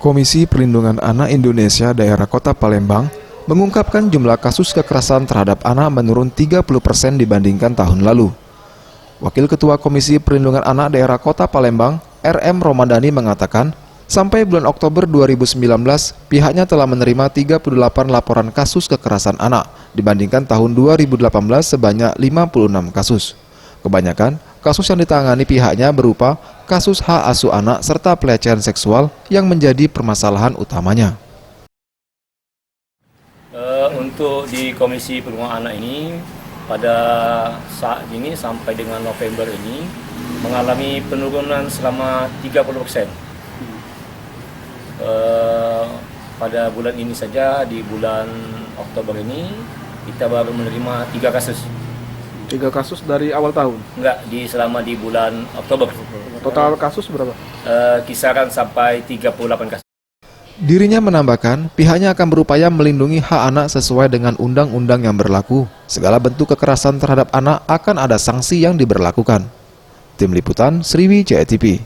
Komisi Perlindungan Anak Indonesia Daerah Kota Palembang mengungkapkan jumlah kasus kekerasan terhadap anak menurun 30% dibandingkan tahun lalu. Wakil Ketua Komisi Perlindungan Anak Daerah Kota Palembang, RM Romadani mengatakan, sampai bulan Oktober 2019, pihaknya telah menerima 38 laporan kasus kekerasan anak, dibandingkan tahun 2018 sebanyak 56 kasus. Kebanyakan kasus yang ditangani pihaknya berupa kasus hak asuh anak serta pelecehan seksual yang menjadi permasalahan utamanya. Untuk di Komisi Perlindungan Anak ini, pada saat ini sampai dengan November ini mengalami penurunan selama 30%. Pada bulan ini saja, di bulan Oktober ini kita baru menerima 3 kasus. 3 kasus dari awal tahun? Enggak, selama di bulan Oktober. Total kasus berapa? Kisaran sampai 38 kasus. Dirinya menambahkan, pihaknya akan berupaya melindungi hak anak sesuai dengan undang-undang yang berlaku. Segala bentuk kekerasan terhadap anak akan ada sanksi yang diberlakukan. Tim Liputan, Sriwijaya TV.